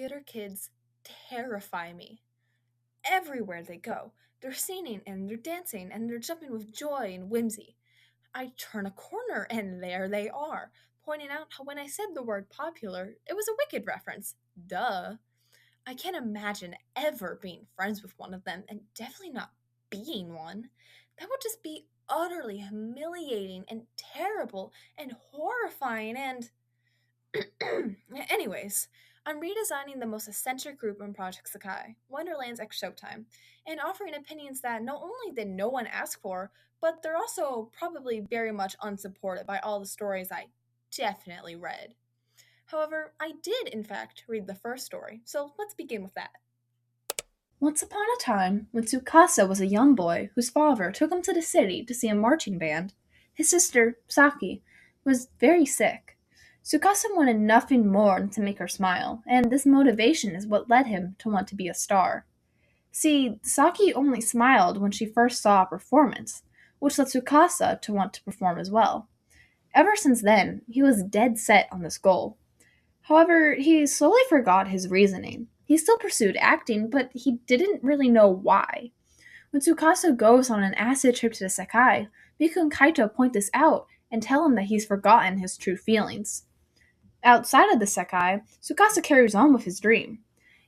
theater kids terrify me. Everywhere they go, they're singing and they're dancing and they're jumping with joy and whimsy. I turn a corner and there they are, pointing out how when I said the word popular, it was a Wicked reference. Duh. I can't imagine ever being friends with one of them and definitely not being one. That would just be utterly humiliating and terrible and horrifying and. Anyways, I'm redesigning the most eccentric group on Project Sekai, Wonderlands X Showtime, and offering opinions that not only did no one ask for, but they're also probably very much unsupported by all the stories I definitely read. However, I did in fact read the first story, so let's begin with that. Once upon a time, when Tsukasa was a young boy whose father took him to the city to see a marching band, his sister, Saki, was very sick. Tsukasa wanted nothing more than to make her smile, and this motivation is what led him to want to be a star. See, Saki only smiled when she first saw a performance, which led Tsukasa to want to perform as well. Ever since then, he was dead set on this goal. However, he slowly forgot his reasoning. He still pursued acting, but he didn't really know why. When Tsukasa goes on an acid trip to the Sekai, Miku and Kaito point this out and tell him that he's forgotten his true feelings. Outside of the Sekai, Tsukasa carries on with his dream.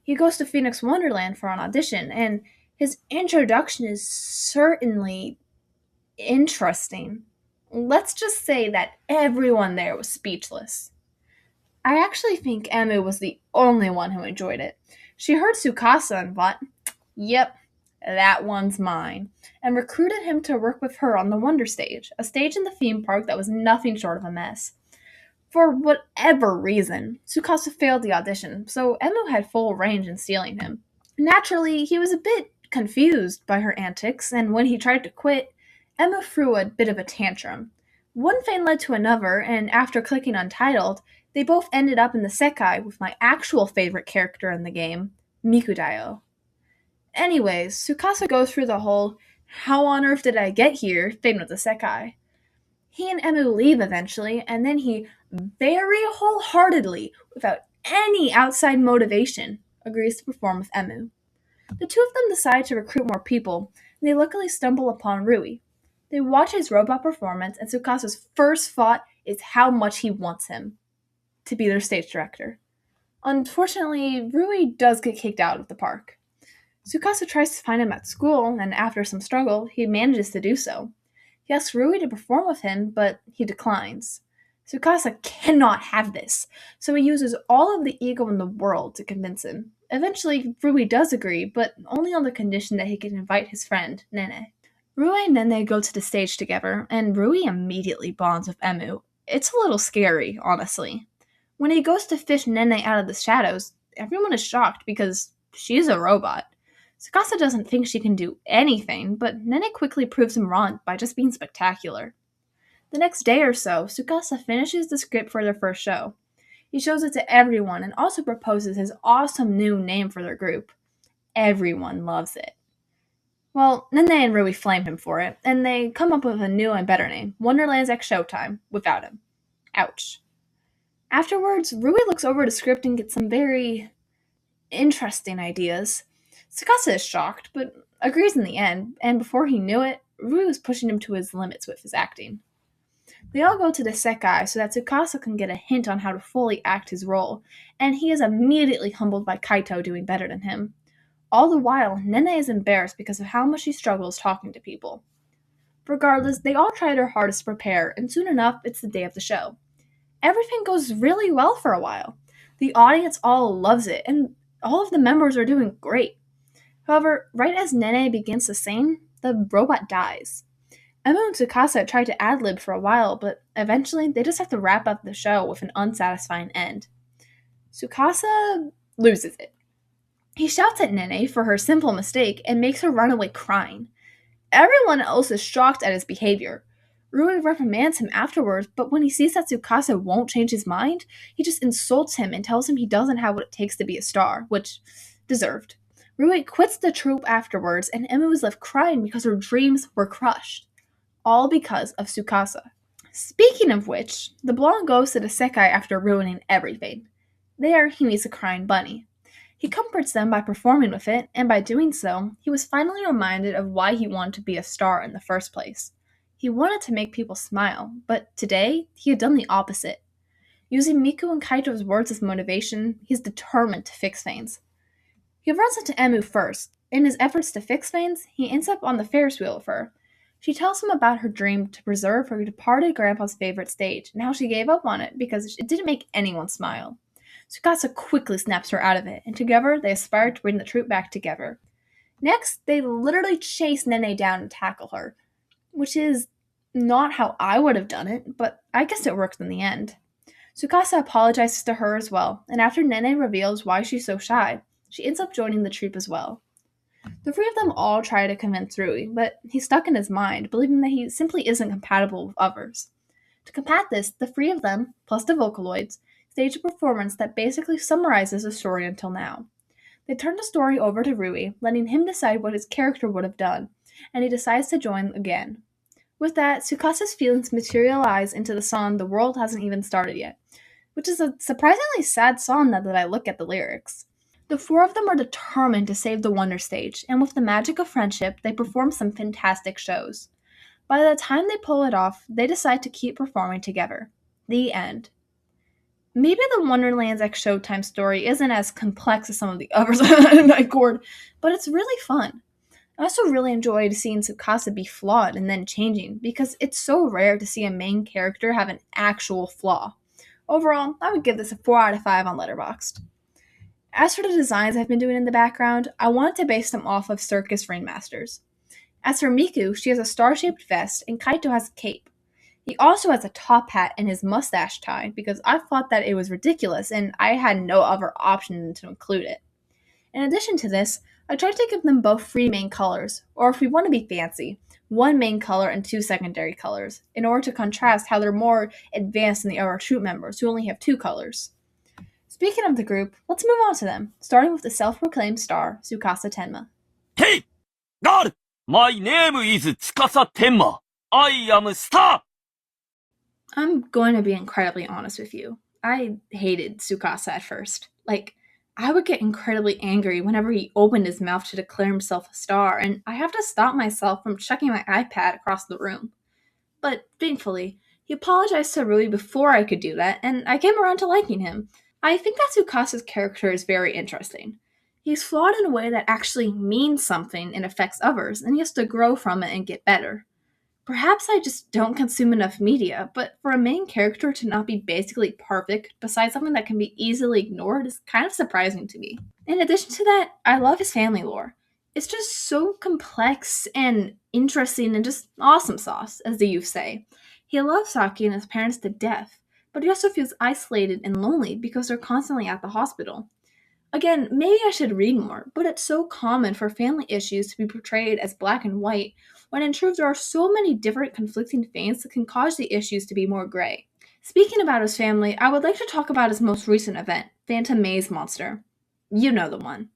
He goes to Phoenix Wonderland for an audition, and his introduction is certainly interesting. Let's just say that everyone there was speechless. I actually think Emu was the only one who enjoyed it. She heard Tsukasa and thought, yep, that one's mine, and recruited him to work with her on the Wonder Stage, a stage in the theme park that was nothing short of a mess. For whatever reason, Tsukasa failed the audition, so Emu had full range in stealing him. Naturally, he was a bit confused by her antics, and when he tried to quit, Emu threw a bit of a tantrum. One thing led to another, and after clicking Untitled, they both ended up in the Sekai with my actual favorite character in the game, Mikudayo. Anyways, Tsukasa goes through the whole how on earth did I get here thing with the Sekai. He and Emu leave eventually, and then he very wholeheartedly, without any outside motivation, agrees to perform with Emu. The two of them decide to recruit more people, and they luckily stumble upon Rui. They watch his robot performance, and Tsukasa's first thought is how much he wants him to be their stage director. Unfortunately, Rui does get kicked out of the park. Tsukasa tries to find him at school, and after some struggle, he manages to do so. He asks Rui to perform with him, but he declines. Tsukasa cannot have this, so he uses all of the ego in the world to convince him. Eventually, Rui does agree, but only on the condition that he can invite his friend, Nene. Rui and Nene go to the stage together, and Rui immediately bonds with Emu. It's a little scary, honestly. When he goes to fish Nene out of the shadows, everyone is shocked because she's a robot. Tsukasa doesn't think she can do anything, but Nene quickly proves him wrong by just being spectacular. The next day or so, Tsukasa finishes the script for their first show. He shows it to everyone and also proposes his awesome new name for their group. Everyone loves it. Well, Nene and Rui flame him for it, and they come up with a new and better name, Wonderlands X Showtime, without him. Ouch. Afterwards, Rui looks over the script and gets some very interesting ideas. Tsukasa is shocked, but agrees in the end, and before he knew it, Rui was pushing him to his limits with his acting. They all go to the Sekai so that Tsukasa can get a hint on how to fully act his role, and he is immediately humbled by Kaito doing better than him. All the while, Nene is embarrassed because of how much she struggles talking to people. Regardless, they all try their hardest to prepare, and soon enough, it's the day of the show. Everything goes really well for a while. The audience all loves it, and all of the members are doing great. However, right as Nene begins to sing, the robot dies. Emu and Tsukasa tried to ad-lib for a while, but eventually they just have to wrap up the show with an unsatisfying end. Tsukasa loses it. He shouts at Nene for her simple mistake and makes her run away crying. Everyone else is shocked at his behavior. Rui reprimands him afterwards, but when he sees that Tsukasa won't change his mind, he just insults him and tells him he doesn't have what it takes to be a star, which deserved. Rui quits the troupe afterwards, and Emu is left crying because her dreams were crushed. All because of Tsukasa. Speaking of which, the blonde goes to the Sekai after ruining everything. There, he meets a crying bunny. He comforts them by performing with it, and by doing so, he was finally reminded of why he wanted to be a star in the first place. He wanted to make people smile, but today, he had done the opposite. Using Miku and Kaito's words as motivation, he's determined to fix things. He runs into Emu first. In his efforts to fix things, he ends up on the Ferris wheel with her. She tells him about her dream to preserve her departed grandpa's favorite stage and how she gave up on it because it didn't make anyone smile. Tsukasa quickly snaps her out of it, and together they aspire to bring the troupe back together. Next, they literally chase Nene down and tackle her, which is not how I would have done it, but I guess it worked in the end. Tsukasa apologizes to her as well, and after Nene reveals why she's so shy, she ends up joining the troupe as well. The three of them all try to convince Rui, but he's stuck in his mind, believing that he simply isn't compatible with others. To combat this, the three of them, plus the Vocaloids, stage a performance that basically summarizes the story until now. They turn the story over to Rui, letting him decide what his character would have done, and he decides to join again. With that, Tsukasa's feelings materialize into the song The World Hasn't Even Started Yet, which is a surprisingly sad song now that I look at the lyrics. The four of them are determined to save the Wonder Stage, and with the magic of friendship, they perform some fantastic shows. By the time they pull it off, they decide to keep performing together. The end. Maybe the Wonderlands X Showtime story isn't as complex as some of the others in Nightcord, but it's really fun. I also really enjoyed seeing Tsukasa be flawed and then changing, because it's so rare to see a main character have an actual flaw. Overall, I would give this a 4 out of 5 on Letterboxd. As for the designs I've been doing in the background, I wanted to base them off of Circus Rainmasters. As for Miku, she has a star-shaped vest, and Kaito has a cape. He also has a top hat and his mustache tied, because I thought that it was ridiculous and I had no other option than to include it. In addition to this, I tried to give them both 3 main colors, or if we want to be fancy, 1 main color and 2 secondary colors, in order to contrast how they're more advanced than the other troupe members who only have 2 colors. Speaking of the group, let's move on to them, starting with the self-proclaimed star, Tsukasa Tenma. Hey! God! My name is Tsukasa Tenma. I am a star! I'm going to be incredibly honest with you. I hated Tsukasa at first. I would get incredibly angry whenever he opened his mouth to declare himself a star, and I have to stop myself from checking my iPad across the room. But thankfully, he apologized to Rui before I could do that, and I came around to liking him. I think that Tsukasa's character is very interesting. He's flawed in a way that actually means something and affects others, and he has to grow from it and get better. Perhaps I just don't consume enough media, but for a main character to not be basically perfect besides something that can be easily ignored is kind of surprising to me. In addition to that, I love his family lore. It's just so complex and interesting and just awesome sauce, as the youth say. He loves Saki and his parents to death, but he also feels isolated and lonely because they're constantly at the hospital. Again, maybe I should read more, but it's so common for family issues to be portrayed as black and white, when in truth there are so many different conflicting themes that can cause the issues to be more gray. Speaking about his family, I would like to talk about his most recent event, Phantom Maze Monster. You know the one.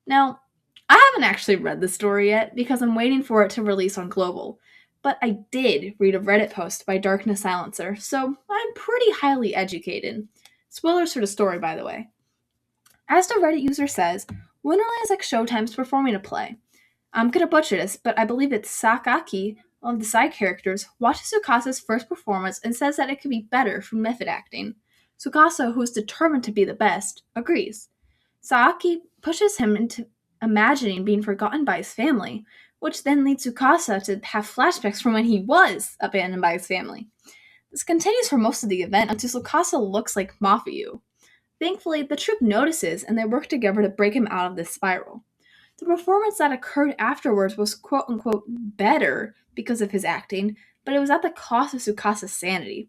Now, I haven't actually read the story yet because I'm waiting for it to release on Global, but I did read a Reddit post by Darkness Silencer, so I'm pretty highly educated. Spoilers for the story, by the way. As the Reddit user says, Wonderlands X Showtime's performing a play. I'm gonna butcher this, but I believe it's Sakaki, one of the side characters, watches Tsukasa's first performance and says that it could be better through method acting. Tsukasa, who is determined to be the best, agrees. Saaki pushes him into imagining being forgotten by his family, which then leads Tsukasa to have flashbacks from when he was abandoned by his family. This continues for most of the event until Tsukasa looks like Mafuyu. Thankfully, the troupe notices and they work together to break him out of this spiral. The performance that occurred afterwards was quote-unquote better because of his acting, but it was at the cost of Tsukasa's sanity.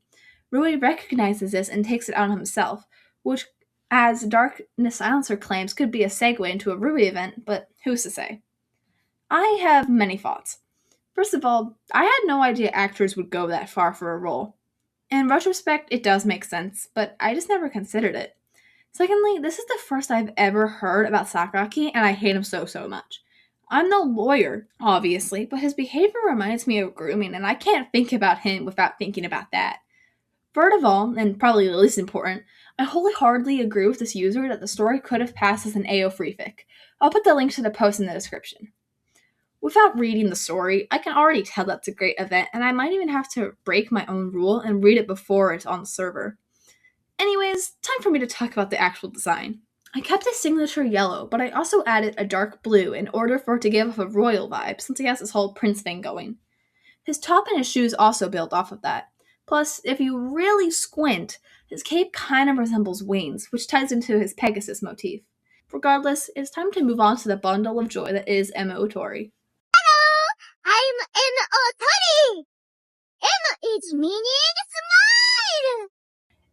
Rui recognizes this and takes it out on himself, which, as Darkness Silencer claims, could be a segue into a Rui event, but who's to say? I have many thoughts. First of all, I had no idea actors would go that far for a role. In retrospect, it does make sense, but I just never considered it. Secondly, this is the first I've ever heard about Sakaki, and I hate him so much. I'm no lawyer, obviously, but his behavior reminds me of grooming, and I can't think about him without thinking about that. Third of all, and probably the least important, I wholeheartedly agree with this user that the story could have passed as an AO free fic. I'll put the link to the post in the description. Without reading the story, I can already tell that's a great event, and I might even have to break my own rule and read it before it's on the server. Anyways, time for me to talk about the actual design. I kept his signature yellow, but I also added a dark blue in order for it to give off a royal vibe since he has this whole prince thing going. His top and his shoes also build off of that. Plus, if you really squint, his cape kind of resembles wings, which ties into his Pegasus motif. Regardless, it's time to move on to the bundle of joy that is Emma Otori. I'm Emma Otori! Emma is meaning smile!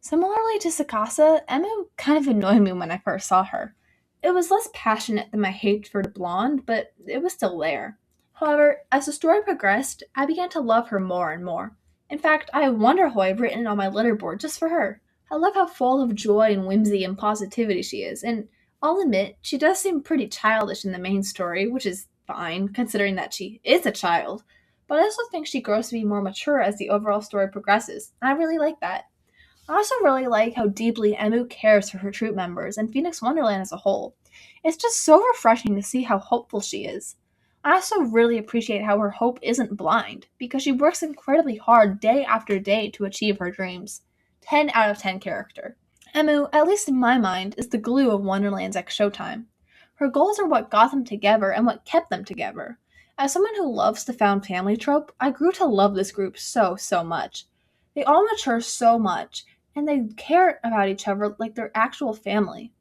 Similarly to Sakasa, Emma kind of annoyed me when I first saw her. It was less passionate than my hate for the blonde, but it was still there. However, as the story progressed, I began to love her more and more. In fact, I have Wonderhoy written on my letterboard just for her. I love how full of joy and whimsy and positivity she is, and I'll admit, she does seem pretty childish in the main story, which is fine, considering that she is a child. But I also think she grows to be more mature as the overall story progresses, and I really like that. I also really like how deeply Emu cares for her troop members and Phoenix Wonderland as a whole. It's just so refreshing to see how hopeful she is. I also really appreciate how her hope isn't blind, because she works incredibly hard day after day to achieve her dreams. 10 out of 10 character. Emu, at least in my mind, is the glue of Wonderland's X Showtime. Her goals are what got them together and what kept them together. As someone who loves the found family trope, I grew to love this group so much. They all mature so much, and they care about each other like they're actual family.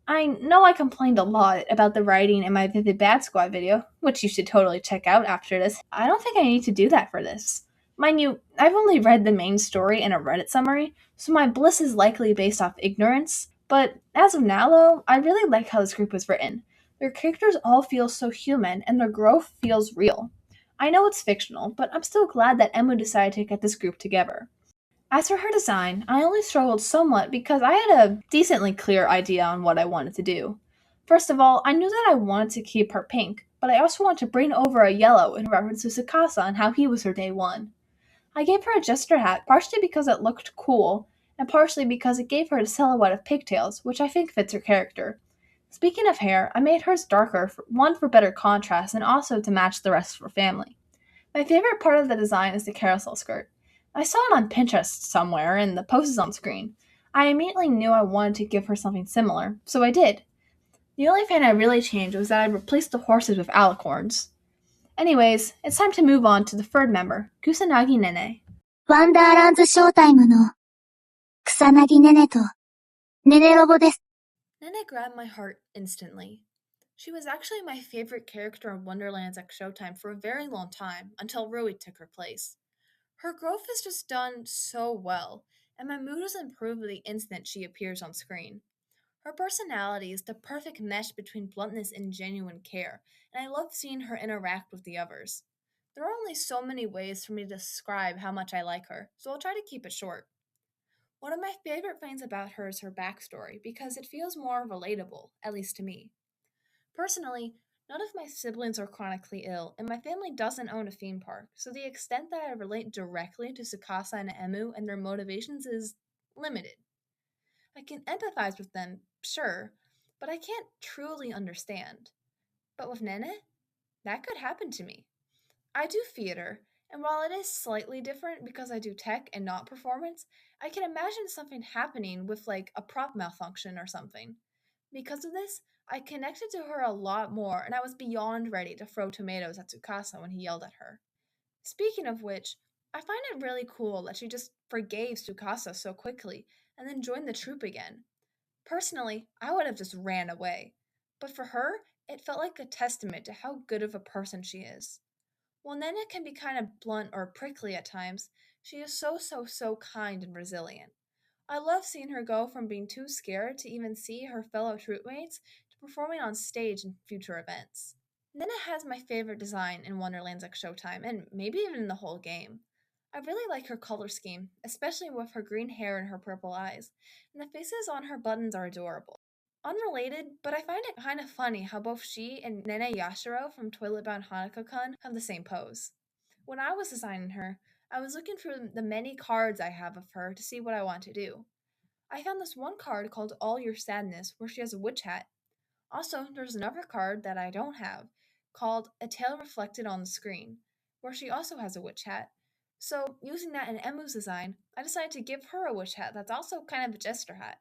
I know I complained a lot about the writing in my Vivid Bad Squad video, which you should totally check out after this. I don't think I need to do that for this. Mind you, I've only read the main story and a Reddit summary, so my bliss is likely based off ignorance, but as of now though, I really like how this group was written. Their characters all feel so human, and their growth feels real. I know it's fictional, but I'm still glad that Emu decided to get this group together. As for her design, I only struggled somewhat because I had a decently clear idea on what I wanted to do. First of all, I knew that I wanted to keep her pink, but I also wanted to bring over a yellow in reference to Sakasa and how he was her day one. I gave her a jester hat partially because it looked cool, and partially because it gave her the silhouette of pigtails, which I think fits her character. Speaking of hair, I made hers darker, one for better contrast and also to match the rest of her family. My favorite part of the design is the carousel skirt. I saw it on Pinterest somewhere, and the post is on screen. I immediately knew I wanted to give her something similar, so I did. The only thing I really changed was that I replaced the horses with alicorns. Anyways, it's time to move on to the third member, Kusanagi Nene. ワンダーランズショータイムの草薙ねねとねねロボです。Nene grabbed my heart instantly. She was actually my favorite character in Wonderlands X Showtime for a very long time, until Rui took her place. Her growth is just done so well, and my mood is improved the instant she appears on screen. Her personality is the perfect mesh between bluntness and genuine care, and I love seeing her interact with the others. There are only so many ways for me to describe how much I like her, so I'll try to keep it short. One of my favorite things about her is her backstory, because it feels more relatable, at least to me. Personally, none of my siblings are chronically ill, and my family doesn't own a theme park, so the extent that I relate directly to Sukasa and Emu and their motivations is limited. I can empathize with them, sure, but I can't truly understand. But with Nene, that could happen to me. I do theater, and while it is slightly different because I do tech and not performance, I can imagine something happening with like a prop malfunction or something. Because of this, I connected to her a lot more, and I was beyond ready to throw tomatoes at Tsukasa when he yelled at her. Speaking of which, I find it really cool that she just forgave Tsukasa so quickly and then joined the troop again. Personally, I would have just ran away. But for her, it felt like a testament to how good of a person she is. While Nena can be kind of blunt or prickly at times, she is so kind and resilient. I love seeing her go from being too scared to even see her fellow troopmates to performing on stage in future events. Nena has my favorite design in Wonderlands X Showtime, and maybe even in the whole game. I really like her color scheme, especially with her green hair and her purple eyes, and the faces on her buttons are adorable. Unrelated, but I find it kind of funny how both she and Nene Yashiro from Toilet Bound Hanako-kun have the same pose. When I was designing her, I was looking through the many cards I have of her to see what I want to do. I found this one card called All Your Sadness where she has a witch hat. Also, there's another card that I don't have called A Tale Reflected on the Screen, where she also has a witch hat. So, using that in Emu's design, I decided to give her a witch hat that's also kind of a jester hat.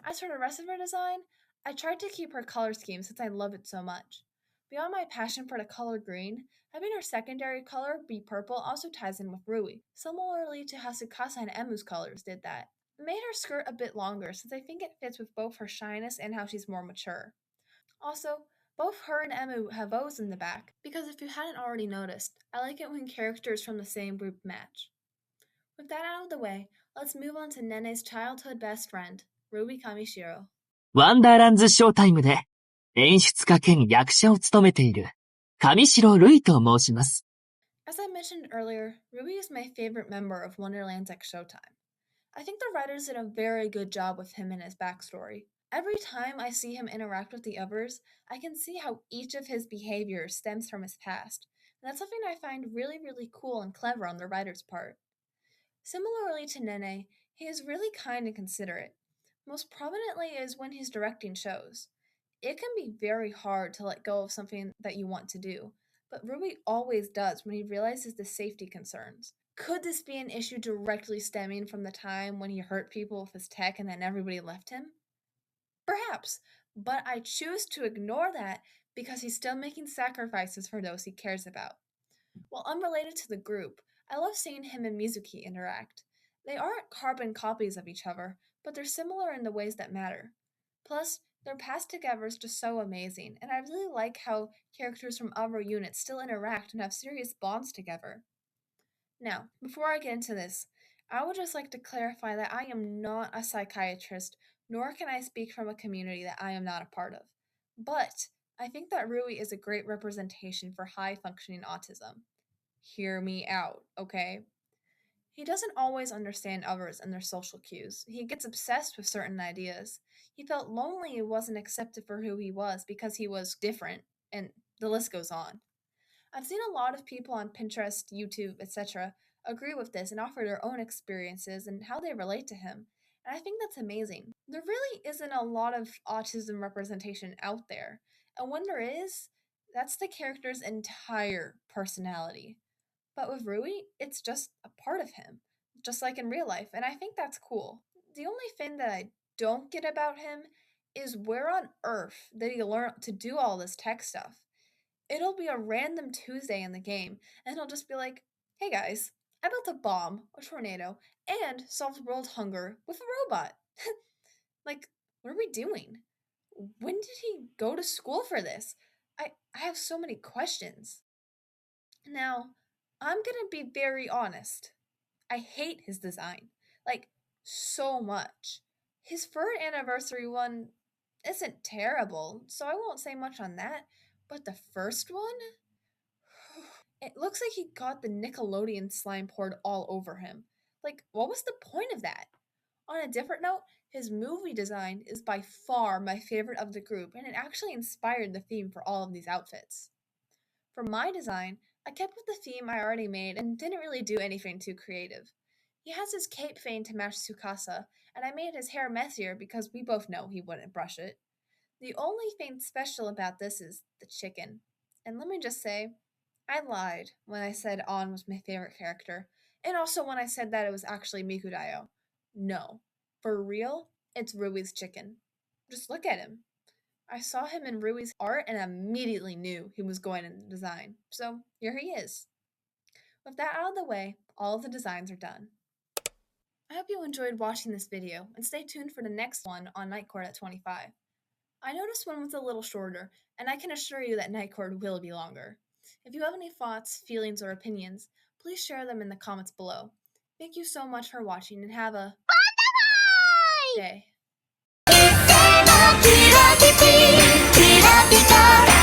As for the rest of her design, I tried to keep her color scheme since I love it so much. Beyond my passion for the color green, having her secondary color be purple also ties in with Rui, similarly to how Tsukasa and Emu's colors did that. I made her skirt a bit longer since I think it fits with both her shyness and how she's more mature. Also, both her and Emu have O's in the back, because if you hadn't already noticed, I like it when characters from the same group match. With that out of the way, let's move on to Nene's childhood best friend, Ruby Kamishiro. ワンダーランズショータイムで演出家兼役者を務めている上白瑠衣と申します。As I mentioned earlier, Ruby is my favorite member of Wonderlands at Showtime. I think the writers did a very good job with him and his backstory. Every time I see him interact with the others, I can see how each of his behaviors stems from his past, and that's something I find really, really cool and clever on the writer's part. Similarly to Nene, he is really kind and considerate. Most prominently is when he's directing shows. It can be very hard to let go of something that you want to do, but Ruby always does when he realizes the safety concerns. Could this be an issue directly stemming from the time when he hurt people with his tech and then everybody left him? Perhaps, but I choose to ignore that because he's still making sacrifices for those he cares about. While unrelated to the group, I love seeing him and Mizuki interact. They aren't carbon copies of each other, but they're similar in the ways that matter. Plus, their past together is just so amazing, and I really like how characters from other units still interact and have serious bonds together. Now, before I get into this, I would just like to clarify that I am not a psychiatrist, nor can I speak from a community that I am not a part of. But I think that Rui is a great representation for high functioning autism. Hear me out, okay? He doesn't always understand others and their social cues. He gets obsessed with certain ideas. He felt lonely and wasn't accepted for who he was because he was different, and the list goes on. I've seen a lot of people on Pinterest, YouTube, etc. agree with this and offer their own experiences and how they relate to him. And I think that's amazing. There really isn't a lot of autism representation out there. And when there is, that's the character's entire personality. But with Rui, it's just a part of him, just like in real life, and I think that's cool. The only thing that I don't get about him is where on earth did he learn to do all this tech stuff? It'll be a random Tuesday in the game, and he'll just be like, hey guys, I built a bomb, a tornado, and solved world hunger with a robot. Like, what are we doing? When did he go to school for this? I have so many questions. Now, I'm gonna be very honest. I hate his design. Like, so much. His third anniversary one isn't terrible, so I won't say much on that. But the first one? It looks like he got the Nickelodeon slime poured all over him. Like, what was the point of that? On a different note, his movie design is by far my favorite of the group, and it actually inspired the theme for all of these outfits. For my design, I kept with the theme I already made and didn't really do anything too creative. He has his cape fade to match Tsukasa, and I made his hair messier because we both know he wouldn't brush it. The only thing special about this is the chicken. And let me just say, I lied when I said On was my favorite character, and also when I said that it was actually Mikudayo. No. For real, it's Rui's chicken. Just look at him. I saw him in Rui's art and immediately knew he was going into design. So here he is. With that out of the way, all of the designs are done. I hope you enjoyed watching this video and stay tuned for the next one on Nightcord at 25. I noticed one was a little shorter, and I can assure you that Nightcord will be longer. If you have any thoughts, feelings, or opinions, please share them in the comments below. Thank you so much for watching and have a day. キラキラキラキラ